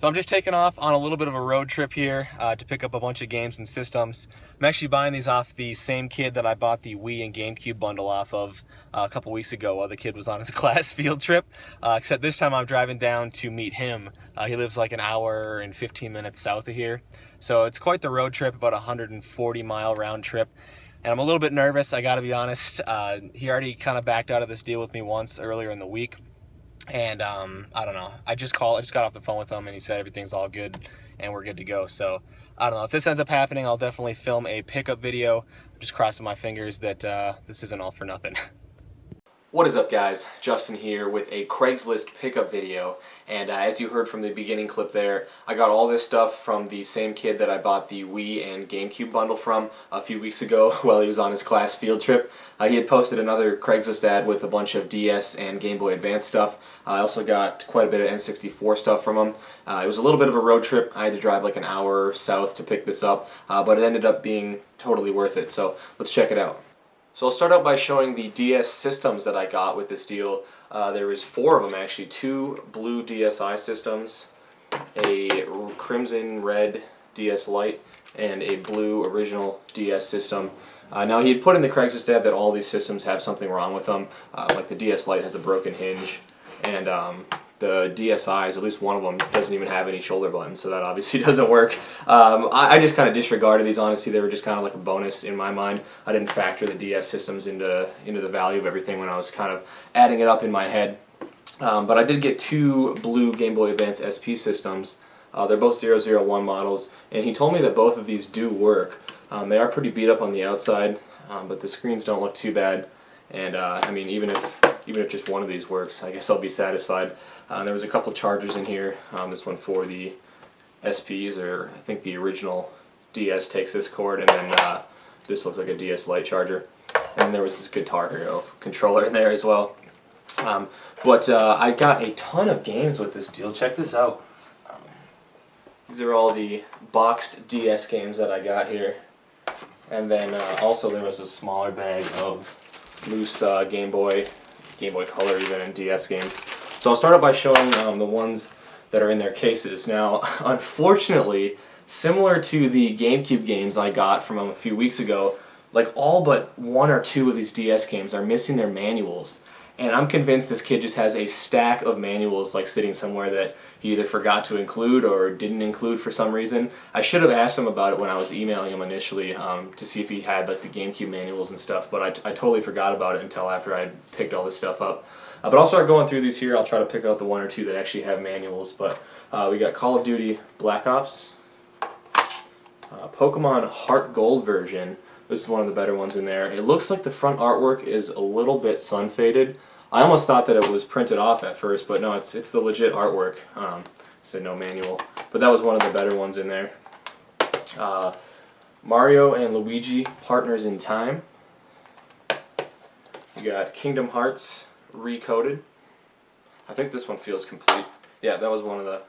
So I'm just taking off on a little bit of a road trip here to pick up a bunch of games and systems. I'm actually buying these off the same kid that I bought the Wii and GameCube bundle off of a couple weeks ago while the kid was on his class field trip. Except this time I'm driving down to meet him. He lives like an hour and 15 minutes south of here. So it's quite the road trip, about a 140-mile round trip. And I'm a little bit nervous, I gotta be honest. He already kind of backed out of this deal with me once earlier in the week. And I don't know. I just got off the phone with him, and he said everything's all good, and we're good to go. So I don't know if this ends up happening. I'll definitely film a pickup video. I'm just crossing my fingers that this isn't all for nothing. What is up, guys? Justin here with a Craigslist pickup video. And as you heard from the beginning clip there, I got all this stuff from the same kid that I bought the Wii and GameCube bundle from a few weeks ago while he was on his class field trip. He had posted another Craigslist ad with a bunch of DS and Game Boy Advance stuff. I also got quite a bit of N64 stuff from him. It was a little bit of a road trip. I had to drive like an hour south to pick this up, but it ended up being totally worth it. So let's check it out. So I'll start out by showing the DS systems that I got with this deal. There was 4 of them actually, 2 blue DSi systems, a crimson red DS Lite, and a blue original DS system. Now he had put in the Craigslist ad that all these systems have something wrong with them, like the DS Lite has a broken hinge, and the DSi's, at least one of them, doesn't even have any shoulder buttons, so that obviously doesn't work. I just kind of disregarded these, honestly. They were just kind of like a bonus in my mind. I didn't factor the DS systems into the value of everything when I was kind of adding it up in my head. But I did get 2 blue Game Boy Advance SP systems. They're both 001 models, and he told me that both of these do work. They are pretty beat up on the outside, but the screens don't look too bad. And I mean, even if just one of these works, I guess I'll be satisfied. There was a couple chargers in here. This one for the SPs, or I think the original DS takes this cord, and then this looks like a DS Lite charger. And there was this Guitar Hero controller in there as well. But I got a ton of games with this deal. Check this out. These are all the boxed DS games that I got here. And then also there was a smaller bag of loose Game Boy Color even, and DS games. So I'll start out by showing the ones that are in their cases. Now, unfortunately, similar to the GameCube games I got from a few weeks ago, like all but 1 or 2 of these DS games are missing their manuals. And I'm convinced this kid just has a stack of manuals like sitting somewhere that he either forgot to include or didn't include for some reason. I should have asked him about it when I was emailing him initially to see if he had like the GameCube manuals and stuff, but I totally forgot about it until after I picked all this stuff up. But I'll start going through these here. I'll try to pick out the 1 or 2 that actually have manuals. But we got Call of Duty Black Ops, Pokemon Heart Gold version. This is one of the better ones in there. It looks like the front artwork is a little bit sun faded. I almost thought that it was printed off at first, but no, it's the legit artwork. So no manual. But that was one of the better ones in there. Mario and Luigi Partners in Time. You got Kingdom Hearts Recoded. I think this one feels complete. Yeah, that was one of the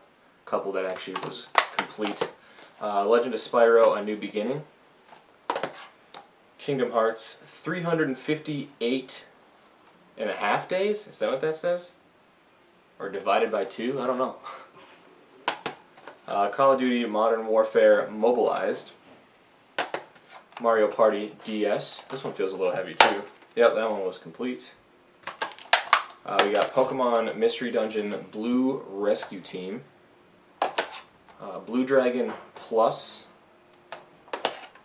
couple that actually was complete. Legend of Spyro: A New Beginning. Kingdom Hearts 358.5 days? Is that what that says? Or divided by 2? I don't know. Call of Duty Modern Warfare Mobilized. Mario Party DS. This one feels a little heavy too. Yep, that one was complete. We got Pokemon Mystery Dungeon Blue Rescue Team. Blue Dragon Plus.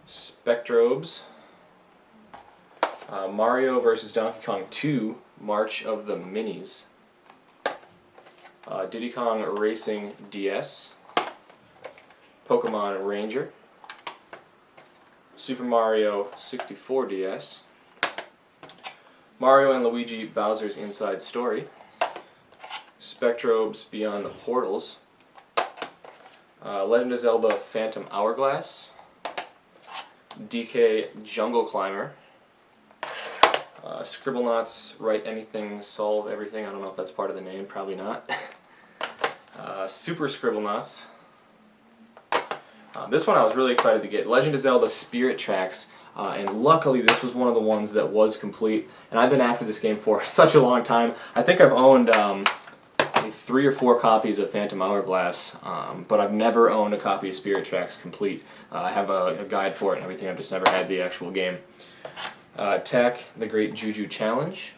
Spectrobes. Mario vs. Donkey Kong 2, March of the Minis. Diddy Kong Racing DS. Pokemon Ranger. Super Mario 64 DS. Mario and Luigi Bowser's Inside Story. Spectrobes Beyond the Portals. Legend of Zelda Phantom Hourglass. DK Jungle Climber. Scribblenauts Write Anything, Solve Everything. I don't know if that's part of the name, probably not. Super Scribblenauts. This one I was really excited to get. Legend of Zelda Spirit Tracks. And luckily this was one of the ones that was complete. And I've been after this game for such a long time. I think I've owned 3 or 4 copies of Phantom Hourglass, but I've never owned a copy of Spirit Tracks complete. I have a guide for it and everything, I've just never had the actual game. Tech, the Great Juju Challenge,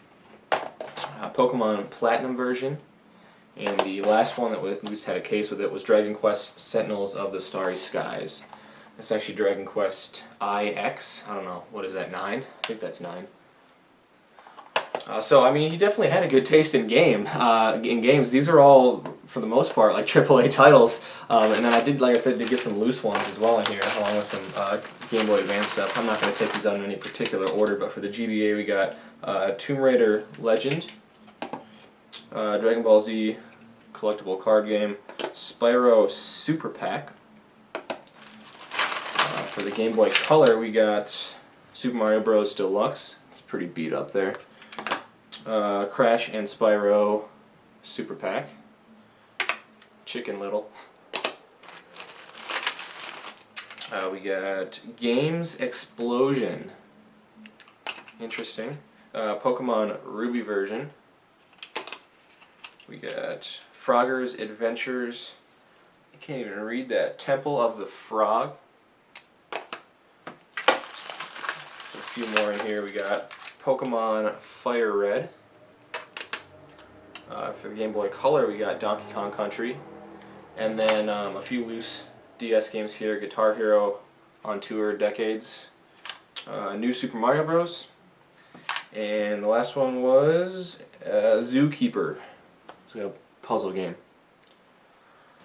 Pokemon Platinum version, and the last one that we at least had a case with it was Dragon Quest Sentinels of the Starry Skies. It's actually Dragon Quest IX, I don't know, what is that, 9? I think that's 9. So I mean, he definitely had a good taste in games. These are all, for the most part, like AAA titles. And then I did, like I said, did get some loose ones as well in here, along with some Game Boy Advance stuff. I'm not going to take these out in any particular order, but for the GBA we got Tomb Raider Legend, Dragon Ball Z collectible card game, Spyro Super Pack. For the Game Boy Color we got Super Mario Bros. Deluxe. It's pretty beat up there. Crash and Spyro Super Pack, Chicken Little. We got Games Explosion, interesting. Pokemon Ruby version. We got Frogger's Adventures, I can't even read that, Temple of the Frog. There's a few more in here. We got Pokemon Fire Red. For the Game Boy Color we got Donkey Kong Country, and then a few loose DS games here, Guitar Hero on Tour Decades, New Super Mario Bros, and the last one was Zookeeper. It's a puzzle game.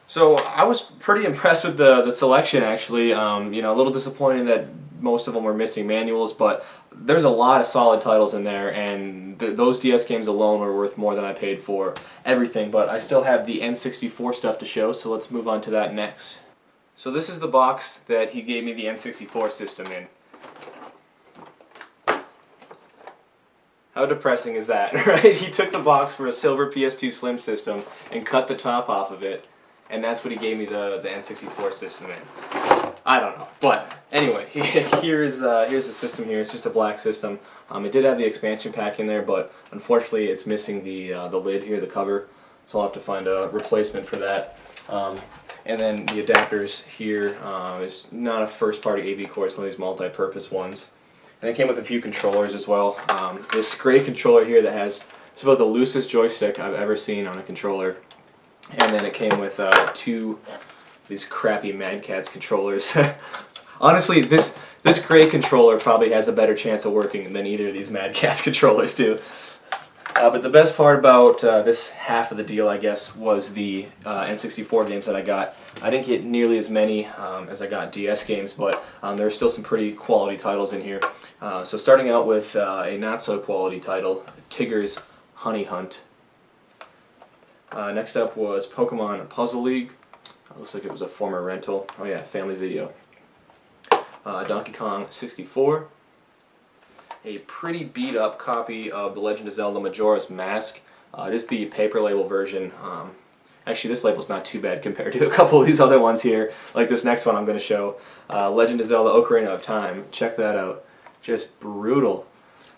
So I was pretty impressed with the selection actually. You know, a little disappointing that most of them were missing manuals, but there's a lot of solid titles in there, and those DS games alone were worth more than I paid for everything. But I still have the N64 stuff to show, so let's move on to that next. So this is the box that he gave me the N64 system in. How depressing is that, right? He took the box for a silver PS2 Slim system and cut the top off of it, and that's what he gave me the N64 system in. I don't know, but anyway, here's the system here. It's just a black system. It did have the expansion pack in there, but unfortunately it's missing the lid here, the cover, so I'll have to find a replacement for that. And then the adapters here is not a first-party AV core, it's one of these multi-purpose ones. And it came with a few controllers as well. This gray controller here that has, it's about the loosest joystick I've ever seen on a controller. And then it came with 2 these crappy Mad Catz controllers. Honestly, this gray controller probably has a better chance of working than either of these Mad Catz controllers do. But the best part about this half of the deal, I guess, was the N64 games that I got. I didn't get nearly as many as I got DS games, but there are still some pretty quality titles in here. So starting out with a not-so-quality title, Tigger's Honey Hunt. Next up was Pokemon Puzzle League. Looks like it was a former rental. Oh yeah, Family Video. Donkey Kong 64. A pretty beat up copy of The Legend of Zelda Majora's Mask. It is the paper label version. Actually, this label's not too bad compared to a couple of these other ones here, like this next one I'm going to show. Legend of Zelda Ocarina of Time. Check that out. Just brutal.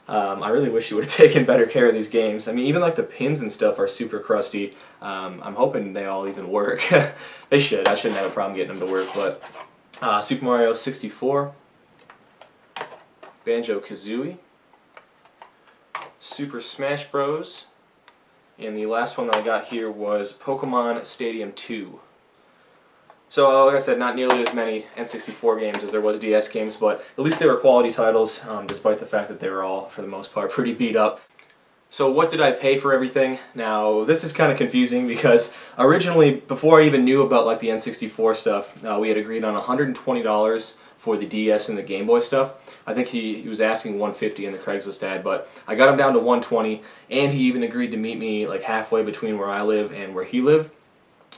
I really wish you would have taken better care of these games. I mean, even like the pins and stuff are super crusty. I'm hoping they all even work. They should. I shouldn't have a problem getting them to work. But Super Mario 64, Banjo-Kazooie, Super Smash Bros, and the last one that I got here was Pokemon Stadium 2. So, like I said, not nearly as many N64 games as there was DS games, but at least they were quality titles, despite the fact that they were all, for the most part, pretty beat up. So what did I pay for everything? Now, this is kind of confusing because originally, before I even knew about like the N64 stuff, we had agreed on $120 for the DS and the Game Boy stuff. I think he was asking $150 in the Craigslist ad, but I got him down to $120, and he even agreed to meet me like halfway between where I live and where he lived.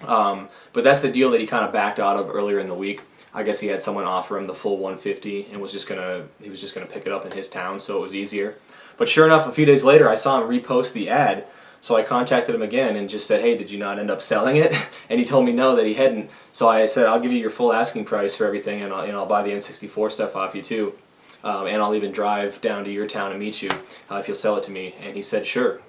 But that's the deal that he kind of backed out of earlier in the week. I guess he had someone offer him the full $150 and he was just gonna pick it up in his town, so it was easier. But sure enough, a few days later, I saw him repost the ad, so I contacted him again and just said, "Hey, did you not end up selling it?" And he told me no, that he hadn't. So I said, "I'll give you your full asking price for everything, and I'll buy the N64 stuff off you too, and I'll even drive down to your town and meet you if you'll sell it to me." And he said, "Sure."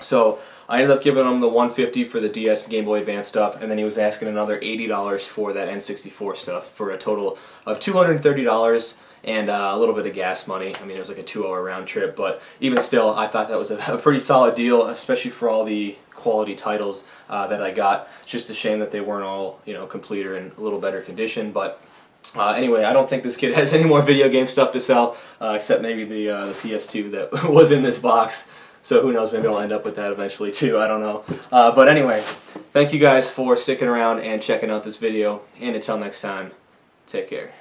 So I ended up giving him the $150 for the DS and Game Boy Advance stuff, and then he was asking another $80 for that N64 stuff, for a total of $230 and a little bit of gas money. I mean, it was like a 2-hour round trip, but even still, I thought that was a pretty solid deal, especially for all the quality titles that I got. It's just a shame that they weren't all, you know, complete or in a little better condition, but anyway, I don't think this kid has any more video game stuff to sell, except maybe the PS2 that was in this box. So who knows, maybe I'll end up with that eventually too, I don't know. But anyway, thank you guys for sticking around and checking out this video, and until next time, take care.